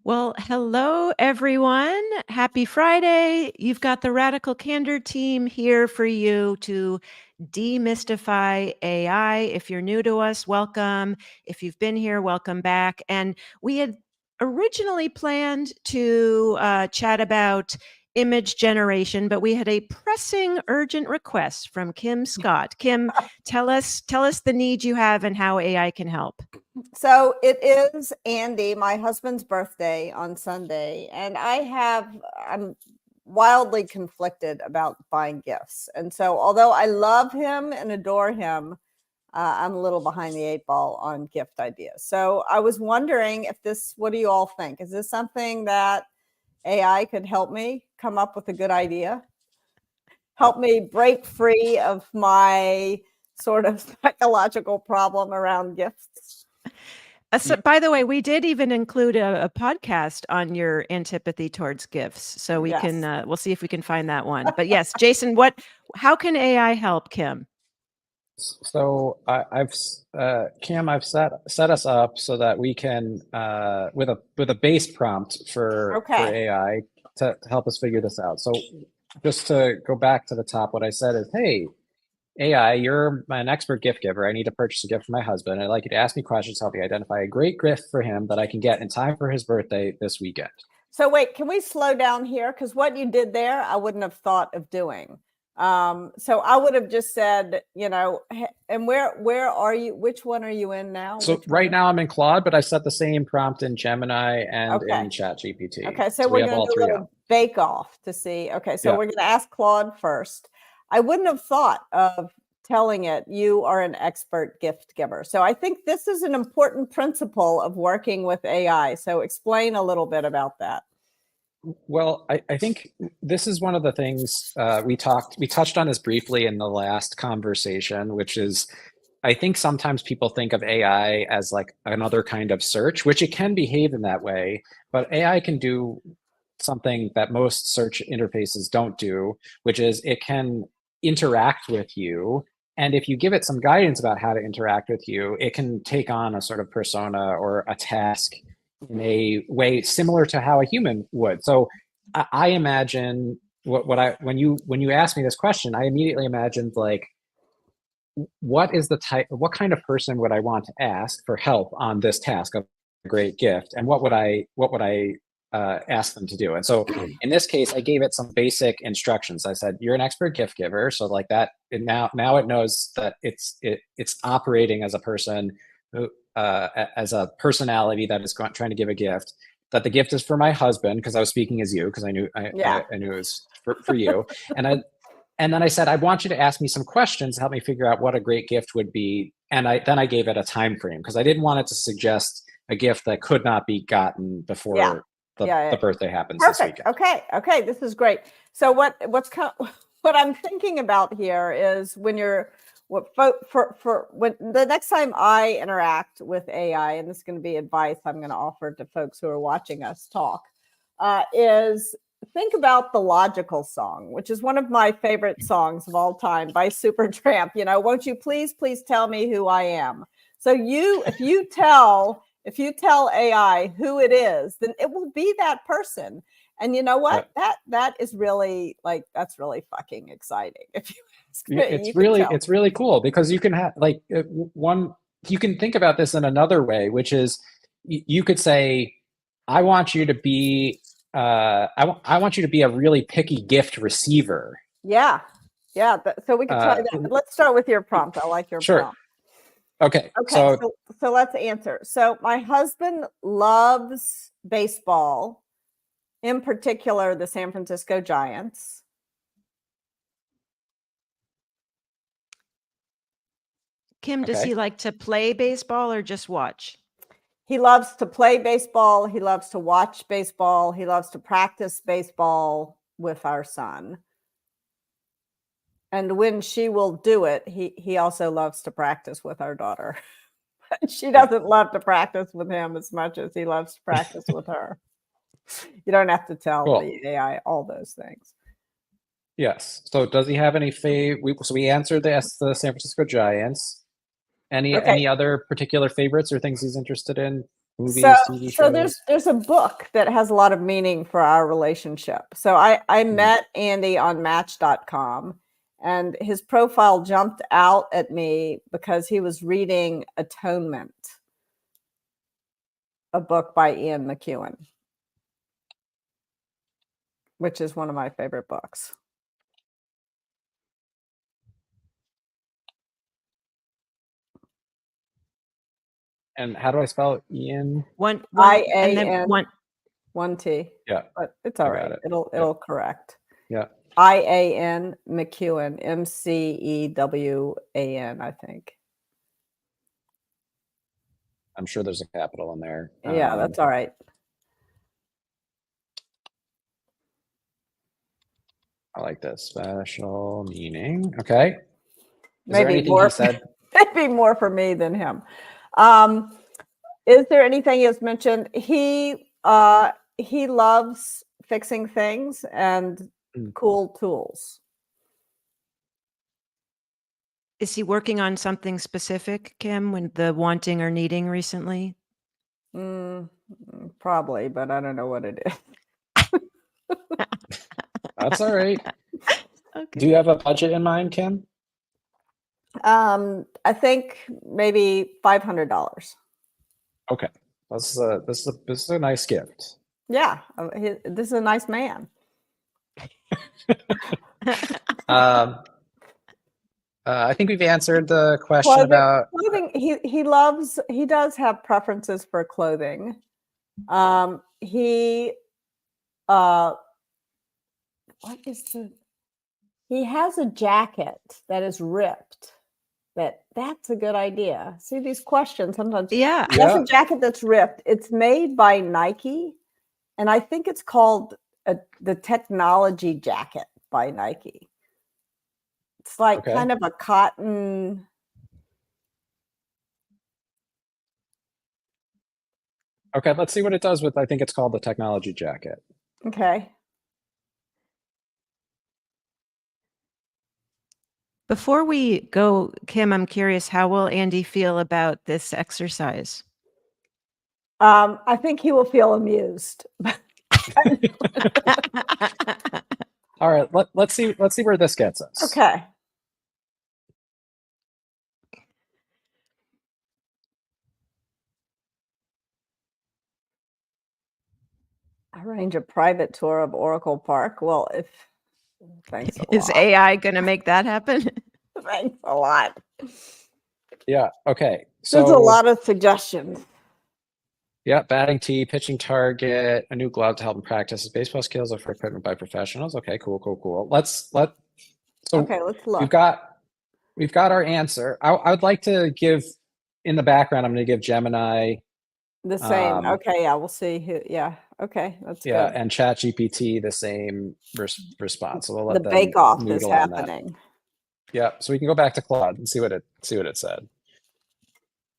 Well, hello, everyone. Happy Friday. You've got the Radical Candor team here for you to demystify AI. If you're new to us, welcome. If you've been here, welcome back. And we had originally planned to chat about image generation, but we had a pressing, urgent request from Kim Scott. Kim, tell us the need you have and how AI can help. So it is Andy, my husband's birthday on Sunday, and I'm wildly conflicted about buying gifts. And so, although I love him and adore him, I'm a little behind the eight ball on gift ideas. So I was wondering what do you all think? Is this something that AI could help me come up with a good idea? Help me break free of my sort of psychological problem around gifts? So, by the way, we did even include a podcast on your antipathy towards gifts, so we can Yes. we'll see if we can find that one. But yes, Jason, how can AI help Kim? So Cam, I've set us up so that we can with a base prompt for Okay. AI to help us figure this out. So just to go back to the top, what I said is, hey, AI, you're an expert gift giver. I need to purchase a gift for my husband. I'd like you to ask me questions to help me identify a great gift for him that I can get in time for his birthday this weekend. So wait, can we slow down here? Because what you did there, I wouldn't have thought of doing. So I would have just said, and where are you? Which one are you in now? So right now I'm in Claude, but I set the same prompt in Gemini and in Okay. ChatGPT. Okay. So So we we're have going to all do a three up. little bake off to see. Okay. So Yeah. we're going to ask Claude first. I wouldn't have thought of telling it you are an expert gift giver. So I think this is an important principle of working with AI. So explain a little bit about that. Well, I think this is one of the things we touched on this briefly in the last conversation, which is I think sometimes people think of AI as like another kind of search, which it can behave in that way, but AI can do something that most search interfaces don't do, which is it can interact with you. And if you give it some guidance about how to interact with you, it can take on a sort of persona or a task in a way similar to how a human would. So I imagine what I when you asked me this question, I immediately imagined like what kind of person would I want to ask for help on this task of a great gift, and what would I ask them to do? And so in this case, I gave it some basic instructions. I said, "You're an expert gift giver," so like that. Now it knows that it's operating as a person who as a personality that is trying to give a gift. That the gift is for my husband because I was speaking as you because Yeah. I knew it was for you, and then I said, I want you to ask me some questions to help me figure out what a great gift would be. And I gave it a time frame because I didn't want it to suggest a gift that could not be gotten Yeah. before Yeah. the birthday happens this Perfect. weekend. Okay. Okay. This is great. So what I'm thinking about here is when you're for when the next time I interact with AI, and this is going to be advice I'm going to offer to folks who are watching us talk, is think about the Logical Song, which is one of my favorite songs of all time by Supertramp. Won't you please tell me who I am? So if you tell AI who it is, then it will be that person. And you know what? That is really that's really fucking exciting. If you ask me, It's really cool because you can have like you can think about this in another way, which is you could say, I want you to be I want you to be a really picky gift receiver. Yeah. Yeah. So we could try that. But let's start with your prompt. I like your prompt. Okay. Okay. So let's answer. So my husband loves baseball, in particular the San Francisco Giants. Kim, does he like to play baseball or just watch? He loves to play baseball. He loves to watch baseball. He loves to practice baseball with our son. And when she will do it, he also loves to practice with our daughter. She doesn't love to practice with him as much as he loves to practice with her. You don't have to tell the AI all those things. Yes. So does he have any so we answered the San Francisco Giants. Any other particular favorites or things he's interested in? Movies, TV So shows. there's a book that has a lot of meaning for our relationship. So I met Andy on Match.com, and his profile jumped out at me because he was reading Atonement, a book by Ian McEwan, which is one of my favorite books. And how do I spell Ian? One, and then IAN, one. one T. Yeah, But it's all I got right. it. It'll correct. Yeah. IAN McEwan, MCEWAN, I think. I'm sure there's a capital in there. Yeah, that's all right. I like this. Special meaning. Okay. Is there Maybe anything more, he said? maybe more for me than him. Is there anything he has mentioned? He loves fixing things and cool tools. Is he working on something specific, Kim, when the wanting or needing recently? Probably, but I don't know what it is. That's all right. Okay. Do you have a budget in mind, Kim? I think maybe $500. Okay. This is a nice gift. Yeah, this is a nice man. I think we've answered the question about clothing. He does have preferences for clothing. He he has a jacket that is ripped. That's a good idea. See these questions sometimes. Yeah. He has a jacket that's ripped. It's made by Nike, and I think it's called the Technology Jacket by Nike. It's like kind of a cotton. Okay, let's see what it does with, I think it's called the Technology Jacket. Okay. Before we go, Kim, I'm curious, how will Andy feel about this exercise? I think he will feel amused. All right, let's see where this gets us. Okay. Arrange a private tour of Oracle Park. Well, thanks a lot. Is AI going to make that happen? Thanks a lot. Yeah. Okay. So there's a lot of suggestions. Yeah, batting tee, pitching target, a new glove to help him practice his baseball skills for equipment by professionals. Okay, cool. Okay, let's look. We've got our answer. I would like to give, in the background, I'm going to give Gemini the same. Okay, yeah, we'll see who. Yeah, okay, that's good. Yeah, and ChatGPT the same response. So we'll let the them bake-off is noodle on that. happening. Yeah, so we can go back to Claude and see what it said.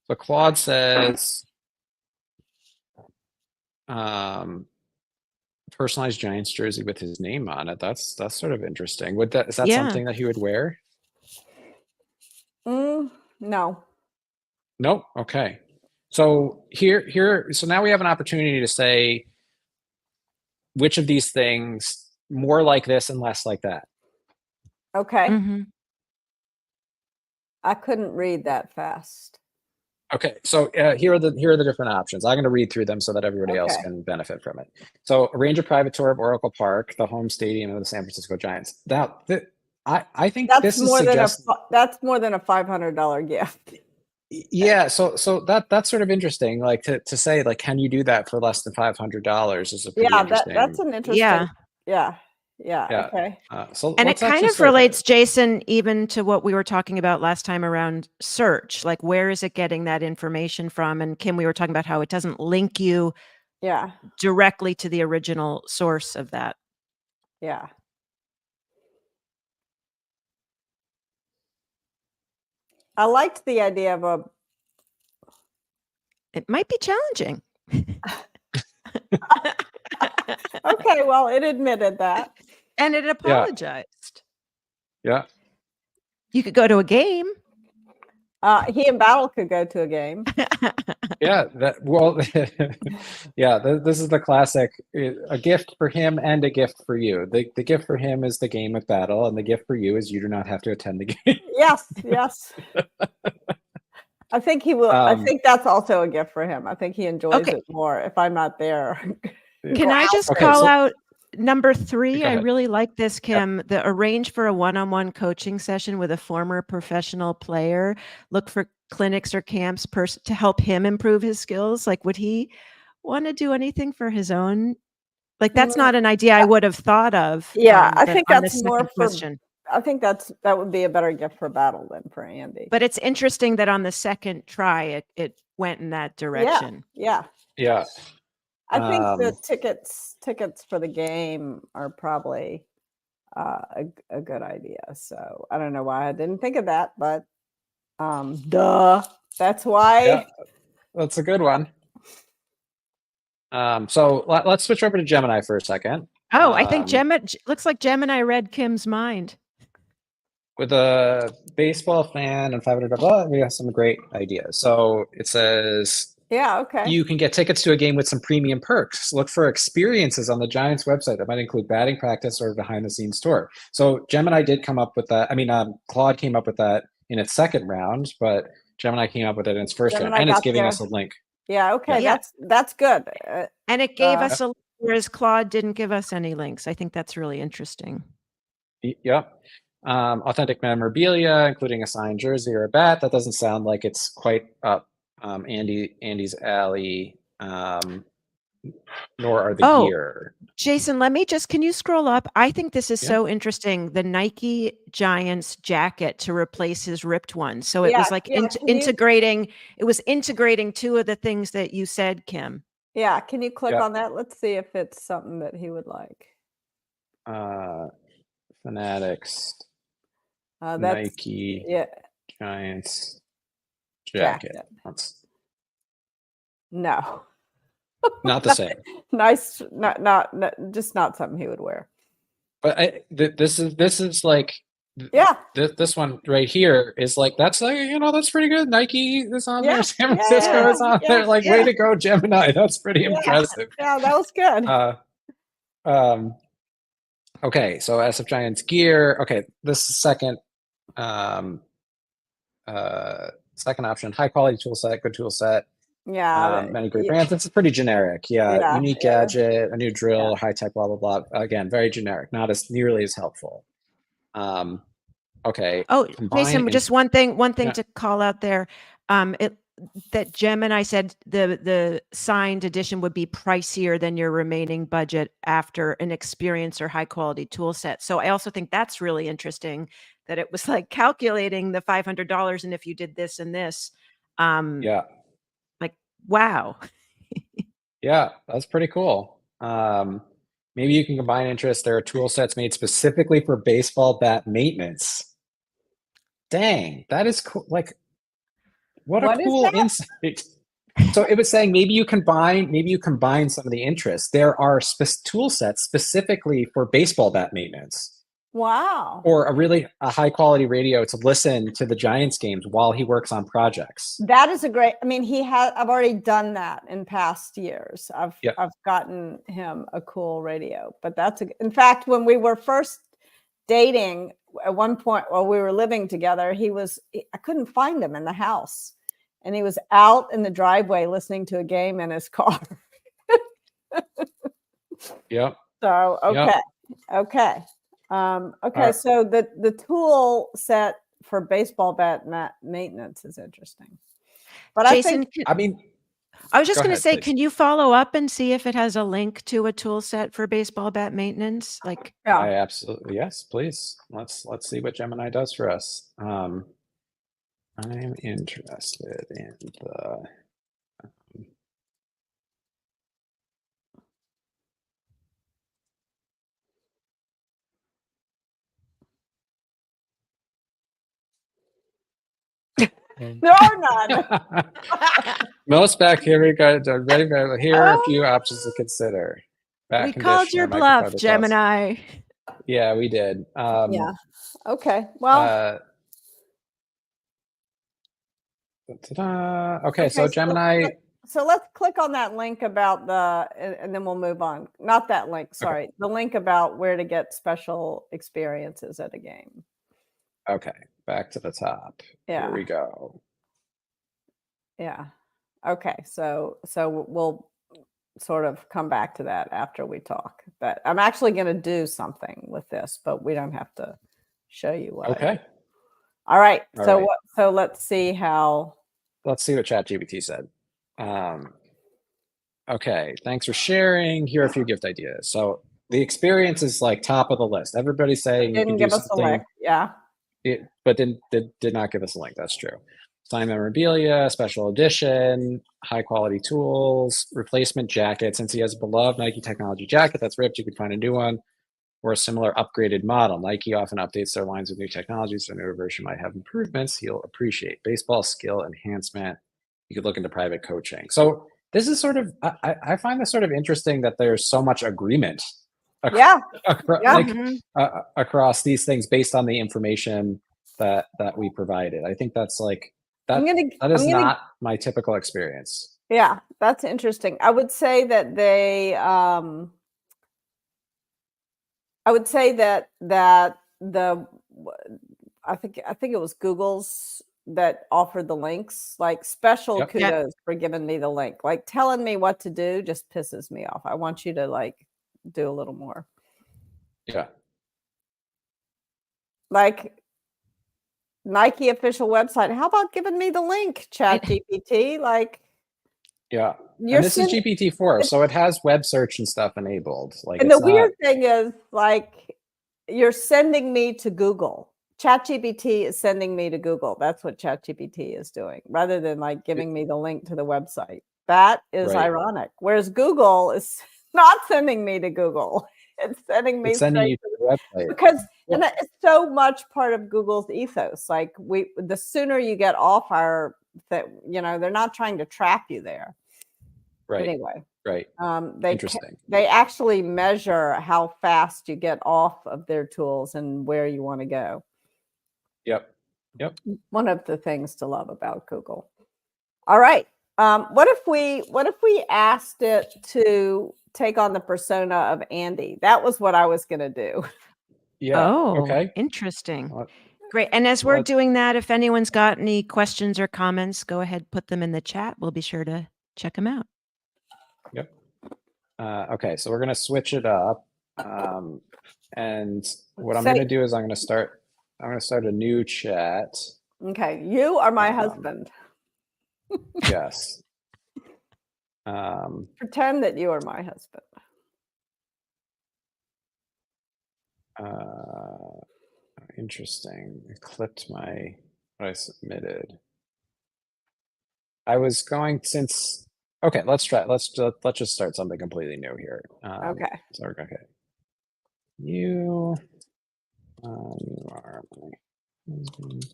So Claude says, personalized Giants jersey with his name on it. That's sort of interesting. Is that something that he would wear? No. Nope. Okay. So so now we have an opportunity to say which of these things more like this and less like that. Okay. Mm-hmm. I couldn't read that fast. Okay, so here are the different options. I'm going to read through them so that everybody else can benefit from it. So arrange a private tour of Oracle Park, the home stadium of the San Francisco Giants. Now, I think this is that's more than a $500 gift. Yeah, so that's sort of interesting. Like to say, like, can you do that for less than $500 is a pretty interesting. That's an interesting. Yeah. Okay. And it kind of relates, Jason, even to what we were talking about last time around search. Like, where is it getting that information from? And Kim, we were talking about how it doesn't link you directly to the original source of that. Yeah. I liked the idea of it might be challenging. Okay, well, it admitted that. And it apologized. Yeah. You could go to a game. He and Battle could go to a game. Yeah, yeah, this is the classic, a gift for him and a gift for you. The gift for him is the game with Battle, and the gift for you is you do not have to attend the game. Yes, yes. I think he will. I Um, think that's also a gift for him. I think he enjoys Okay. it more if I'm not there. Can I just Okay, call so- out number 3? Go I ahead. really like this, Kim. The arrange for a one-on-one coaching session with a former professional player. Look for clinics or camps to help him improve his skills. Like, would he want to do anything for his own? Like, that's Mm, not an idea I would have thought of. Yeah, I but think on the that's more second for. question. I think that would be a better gift for Battle than for Andy. But it's interesting that on the second try, it went in that direction. Yeah. Yeah. I think the tickets for the game are probably a good idea. So I don't know why I didn't think of that, but duh. That's why. Yeah, that's a good one. So let's switch over to Gemini for a second. Oh, I think looks like Gemini read Kim's mind. With a baseball fan and 500 blah, we have some great ideas. So it says, Yeah, okay. you can get tickets to a game with some premium perks. Look for experiences on the Giants website that might include batting practice or behind the scenes tour. So Gemini did come up with that. I mean, Claude came up with that in its second round, but Gemini came up with it in its first round, and it's giving us a link. Yeah, okay, Yeah. that's good. And it gave us a, whereas Claude didn't give us any links. I think that's really interesting. Yep. Authentic memorabilia, including a signed jersey or a bat. That doesn't sound like it's quite up Andy's alley. Nor are the gear. Jason, can you scroll up? I think this is so interesting. The Nike Giants jacket to replace his ripped one. So it was like integrating. It was integrating two of the things that you said, Kim. Yeah, can you click on that? Let's see if it's something that he would like. Fanatics. That's Nike Giants jacket. No. Not the same. Nice, not just not something he would wear. But this is like, this one right here is like, that's like, that's pretty good. Nike is on there. San Francisco is on there. Like, way to go, Gemini. That's pretty impressive. Yeah, that was good. Okay, so SF Giants gear. Okay, this is second option. High quality tool set, good tool set. Many great brands. It's pretty generic. Unique gadget, a new drill, high tech, blah blah blah. Again, very generic, not as nearly as helpful. Okay. Oh, Jason, just one thing to call out there. That Gemini said the signed edition would be pricier than your remaining budget after an experience or high quality tool set. So I also think that's really interesting that it was like calculating the $500 and if you did this and this. Like, wow. Yeah, that's pretty cool. Maybe you can combine interests. There are tool sets made specifically for baseball bat maintenance. Dang, that is cool. Like, what a cool insight. So it was saying maybe you combine some of the interests. There are tool sets specifically for baseball bat maintenance. Wow. Or a high quality radio to listen to the Giants games while he works on projects. That is I mean, I've already done that in past years. I've gotten him a cool radio, but in fact, when we were first dating at one point while we were living together, I couldn't find him in the house and he was out in the driveway listening to a game in his car. Yep. So, okay. So the tool set for baseball bat maintenance is interesting. But Jason, I was just going to say, please. Can you follow up and see if it has a link to a tool set for baseball bat maintenance? Like, I absolutely, yes, please. Let's see what Gemini does for us. I'm interested in the. There are none. Most back here we go. Here are a few options to consider. We called your bluff, Gemini. Yeah, we did. Yeah. Okay. Well, Ta-da. Okay, Okay, so Gemini. so let's click on that link about and then we'll move on. Not that link, sorry. The link about where to get special experiences at a game. Okay, back to the top. Yeah. Here we go. Yeah. Okay, so we'll sort of come back to that after we talk. But I'm actually going to do something with this, but we don't have to show you what. Okay. All right. All So right. so let's see how. Let's see what ChatGPT said. Okay, thanks for sharing. Here are a few gift ideas. So the experience is like top of the list. Everybody's saying you can Didn't do give us a something, link. Yeah. but did not give us a link. That's true. Signed memorabilia, special edition, high quality tools, replacement jacket. Since he has a beloved Nike technology jacket that's ripped, you could find a new one or a similar upgraded model. Nike often updates their lines with new technologies, so a newer version might have improvements he'll appreciate. Baseball skill enhancement. You could look into private coaching. So this is sort of, I find this sort of interesting that there's so much agreement Yeah. across these things based on the information that we provided. I think that's like that is not my typical experience. Yeah, that's interesting. I would say that I think it was Google's that offered the links, like special Yep. kudos for giving me the link. Like telling me what to do just pisses me off. I want you to like do a little more. Yeah. Like Nike official website. How about giving me the link, ChatGPT? Like, yeah. And this is GPT-4, so it has web search and stuff enabled. Like, and the weird thing is, like, you're sending me to Google. ChatGPT is sending me to Google. That's what ChatGPT is doing, rather than like giving me the link to the website. That is ironic. Whereas Google is not sending me to Google. It's sending me straight you to the website. Because and it's so much part of Google's ethos. Like the sooner you get off they're not trying to trap you there. Right. But anyway. Right. Interesting. They actually measure how fast you get off of their tools and where you want to go. Yep. One of the things to love about Google. All right. What if we asked it to take on the persona of Andy? That was what I was going to do. Yeah. Oh, okay. Interesting. Great. And as we're doing that, if anyone's got any questions or comments, go ahead, put them in the chat. We'll be sure to check them out. Yep. Okay, so we're going to switch it up. And what I'm going to do is I'm going to start a new chat. Okay, you are my husband. Yes. Pretend that you are my husband. Interesting. I clipped what I submitted. I was going okay, let's try. Let's just start something completely new here. Okay. So we're okay. You are my husband.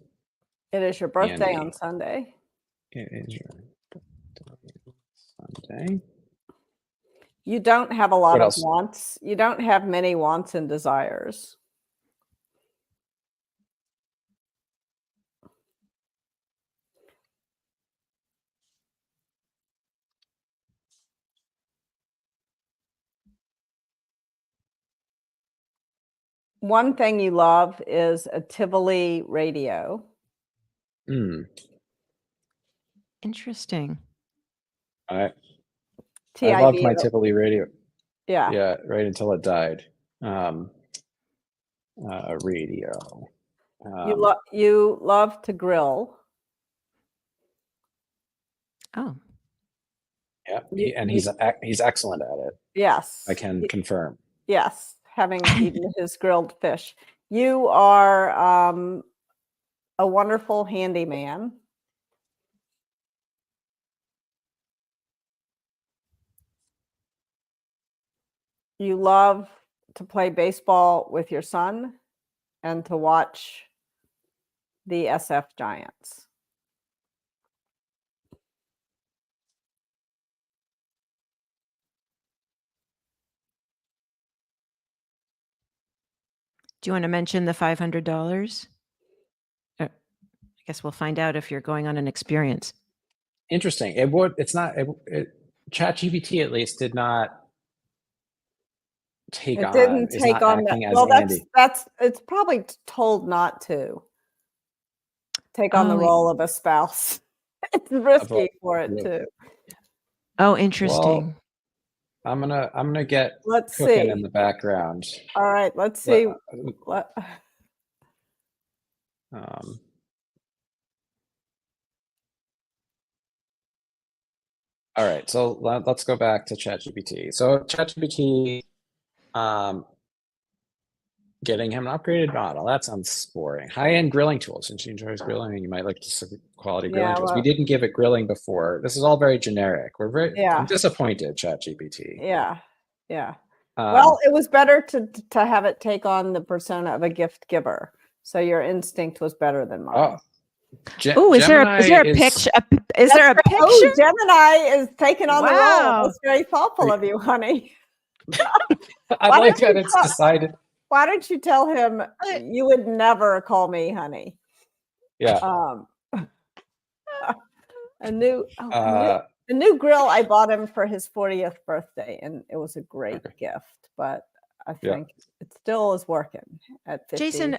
It is your birthday Andy. on Sunday. It is your birthday Sunday. You don't have a lot What of else? wants. You don't have many wants and desires. One thing you love is a Tivoli radio. Interesting. I loved my Tivoli radio. Yeah. Yeah, right until it died. Radio. You love to grill. Oh. Yeah, and he's excellent at it. Yes. I can confirm. Yes, having eaten his grilled fish. You are a wonderful handyman. You love to play baseball with your son and to watch the SF Giants. Do you want to mention the $500? guess we'll find out if you're going on an experience. Interesting. It's not. ChatGPT at least did not take It on. didn't Is take not on that. acting as Well, Andy. it's probably told not to take on the Oh, role of a spouse. It's risky for it too. oh, interesting. Well, I'm gonna get Let's cooking see. in the background. All right, let's see. What? All right, so let's go back to ChatGPT. So ChatGPT, getting him an upgraded model. That sounds boring. High-end grilling tools. Since she enjoys grilling, you might like to see quality grilling Yeah, tools. We well, didn't give it grilling before. This is all very generic. I'm yeah, disappointed, ChatGPT. yeah. Well, it was better to have it take on the persona of a gift giver. So your instinct was better than mine. Oh, is there a Gemini picture? Is there a picture? Oh, Gemini is taking on the role. Wow. That's very thoughtful of you, honey. I Why like don't that you it's decided. Why don't you tell him you would never call me honey? Yeah. A new grill I bought him for his 40th birthday, and it was a great gift. But I think it still is working at 50. Jason,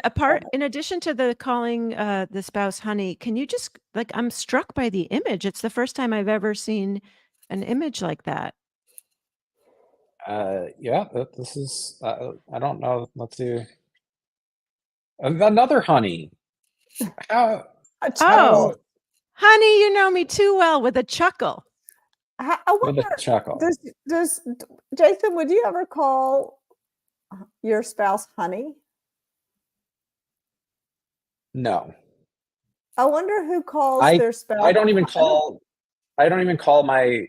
in addition to the calling the spouse honey, can you just I'm struck by the image. It's the first time I've ever seen an image like that. Yeah, this is, I don't know. Let's do another honey. A chuckle. Oh, honey, you know me too well, with a chuckle. I wonder, with a chuckle. Does Jason, would you ever call your spouse honey? No. I wonder who calls their spouse. I don't even call my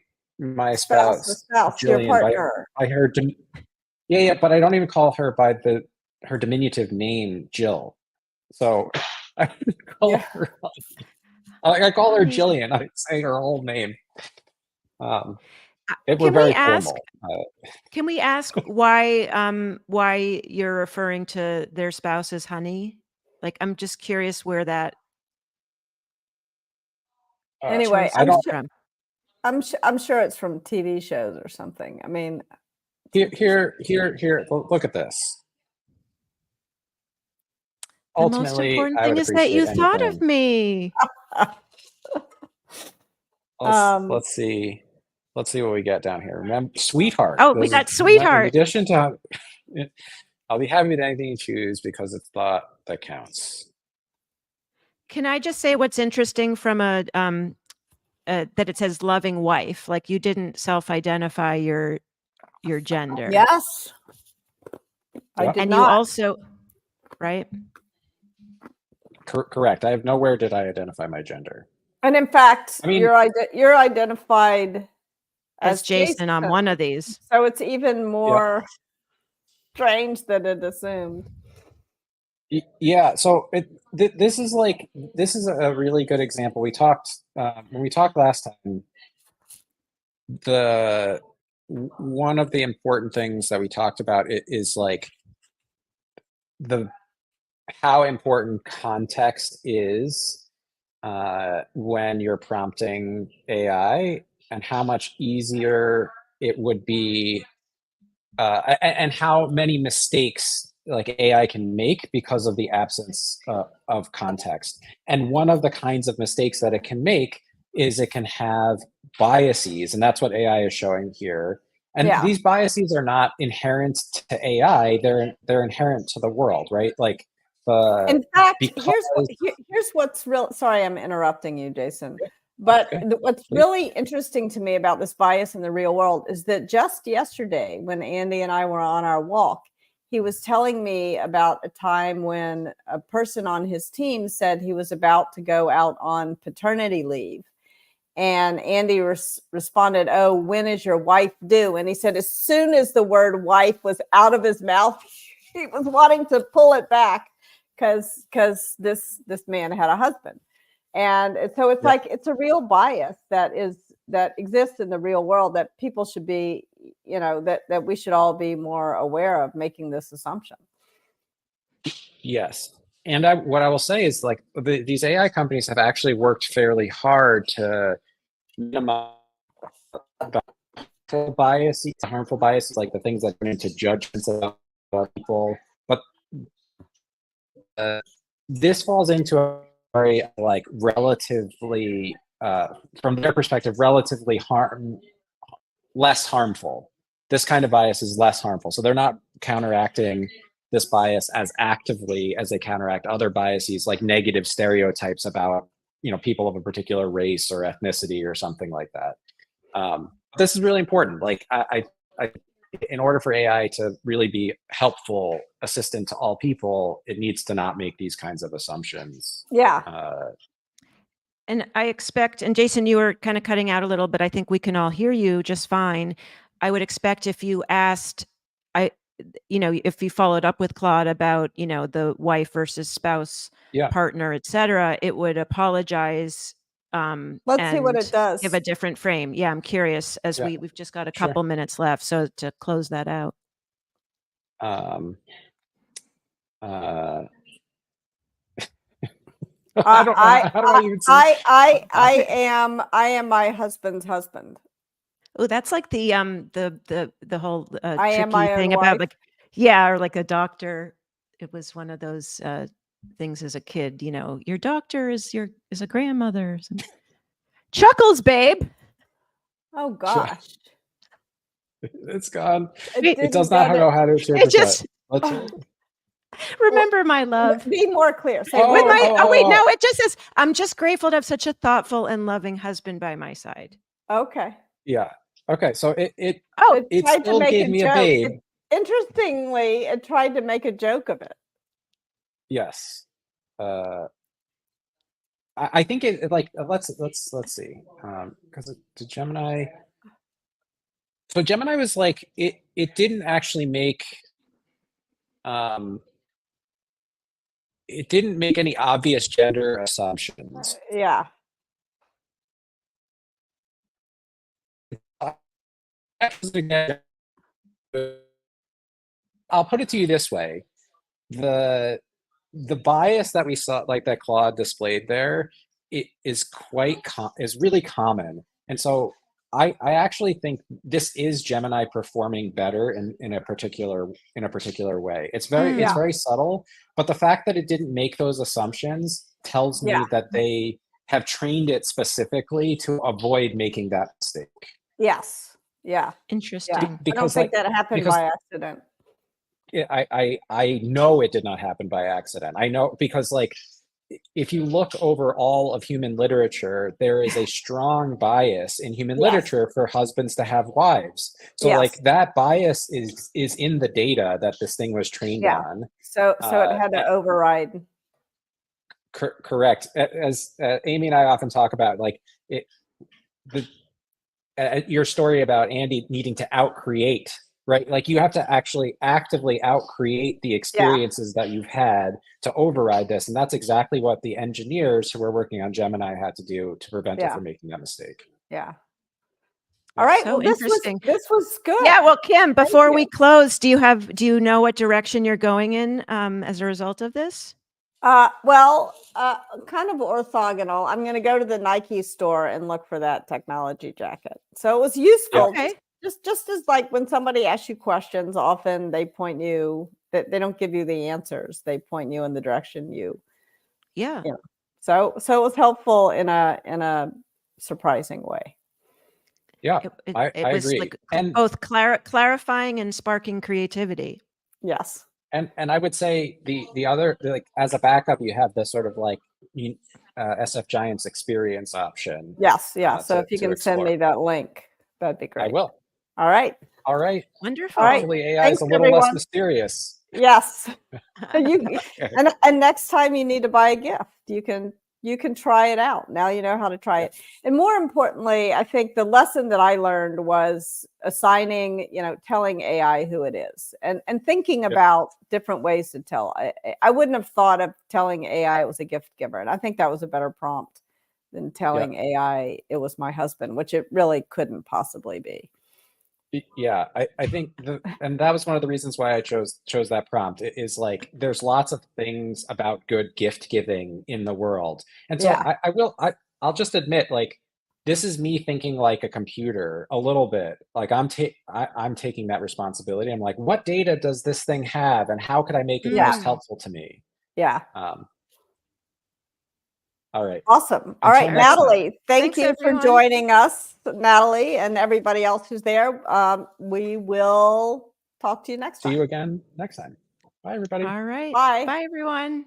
spouse your Jillian partner. by her but I don't even call her by her diminutive name, Jill. So I call her. I call her Jillian. I say her whole name. We're very formal. Can we ask why you're referring to their spouse as honey? Like, I'm just curious where that. Anyway, I'm sure it's from TV shows or something. I mean, here. Look at this. The Ultimately, most important thing is that you thought of me. Let's see. Let's see what we got down here. Remember, sweetheart. Oh, we got sweetheart. In addition to, I'll be happy with anything you choose because it's thought that counts. Can I just say what's interesting from that it says loving wife, like you didn't self-identify your gender. Yes. I did and not. You also, right? Correct. I have nowhere did I identify my gender. And in fact, you're identified as Jason on one of these. So it's even more strange than it assumed. Yeah. So this is a really good example. We talked when we talked last time. One of the important things that we talked about is like how important context is when you're prompting AI, and how much easier it would be, and how many mistakes like AI can make because of the absence of context. And one of the kinds of mistakes that it can make is it can have biases, and that's what AI is showing here. And these biases are not inherent to AI; they're inherent to the world, right? Like, in fact, here's what's real. Sorry, I'm interrupting you, Jason. But what's really interesting to me about this bias in the real world is that just yesterday, when Andy and I were on our walk, he was telling me about a time when a person on his team said he was about to go out on paternity leave. And Andy responded, "Oh, when is your wife due?" And he said, as soon as the word wife was out of his mouth, he was wanting to pull it back because this man had a husband. And so it's like, it's a real bias that exists in the real world that people should be, that we should all be more aware of making this assumption. Yes. what I will say is like these AI companies have actually worked fairly hard to minimize the harmful biases, like the things that go into judgments about people. But this falls into a very like relatively, from their perspective, relatively less harmful. This kind of bias is less harmful. So they're not counteracting this bias as actively as they counteract other biases, like negative stereotypes about, people of a particular race or ethnicity or something like that. This is really important. Like in order for AI to really be helpful assistant to all people, it needs to not make these kinds of assumptions. Yeah. And I expect, and Jason, you were kind of cutting out a little, but I think we can all hear you just fine. I would expect if you asked, if you followed up with Claude about, the wife versus spouse, Yeah. partner, et cetera, it would apologize. Let's see what it does. Give a different frame. Yeah, I'm curious as we've just got a couple minutes left. So to close that out. I don't know. How do I even say? I am my husband's husband. Oh, that's like the whole I am tricky my own thing about wife. or like a doctor. It was one of those things as a kid, your doctor is a grandmother. Chuckles, babe. Oh gosh. It's gone. It It does not know how to interpret that. Remember my love. Be more clear. Say wait, no, it just says, I'm just grateful to have such a thoughtful and loving husband by my side. Okay. Yeah. Okay. So it tried still to make gave me a babe. Interestingly, it tried to make a joke of it. Yes. I think it like let's see. Because the Gemini. So Gemini was like it didn't actually make it didn't make any obvious gender assumptions. Yeah. I'll put it to you this way. The bias that we saw, like that Claude displayed there, it is is really common. And so I actually think this is Gemini performing better in a particular way. It's very subtle, but the fact that it didn't make those assumptions tells me that they have trained it specifically to avoid making that mistake. Yes. Yeah. Interesting. Yeah. Because I don't think that happened by accident. I know it did not happen by accident. I know because like if you look over all of human literature, there is a strong bias in human literature for husbands to have wives. So like that bias is in the data that this thing was trained on. So it had to override. Correct. As Amy and I often talk about, like your story about Andy needing to outcreate, right? Like you have to actually actively outcreate the experiences that you've had to override this. And that's exactly what the engineers who were working on Gemini had to do to prevent it from making that mistake. Yeah. All right. So well, this was good. Yeah. Well, Kim, before we close, do you know what direction you're going in as a result of this? Kind of orthogonal. I'm going to go to the Nike store and look for that technology jacket. So it was useful. Okay. Just as like when somebody asks you questions, often they point you that they don't give you the answers. They point you in the direction you. Yeah. So it was helpful in a surprising way. Yeah, I was agree. Like and both clarifying and sparking creativity. Yes. And I would say the other, like as a backup, you have this sort of like SF Giants experience option. Yes. Yeah. So if you can send me that link, that'd be great. I will. All right. Wonderful. Hopefully AI is a little less mysterious. Yes. And next time you need to buy a gift, you can try it out. Now you know how to try it. And more importantly, I think the lesson that I learned was assigning, telling AI who it is and thinking about different ways to tell. I wouldn't have thought of telling AI it was a gift giver. And I think that was a better prompt than telling AI it was my husband, which it really couldn't possibly be. Yeah, I think and that was one of the reasons why I chose that prompt. It is like there's lots of things about good gift giving in the world. And so Yeah. I'll just admit, like, this is me thinking like a computer a little bit. Like I'm taking that responsibility. I'm like, what data does this thing have and how could I make it most Mm. helpful to me? Yeah. All right. Awesome. All Until right, next time. Natalie, thank Thanks, you for everyone. joining us, Natalie, and everybody else who's there. We will talk to you next See time. you again next time. Bye, everybody. All right. Bye. Bye, everyone.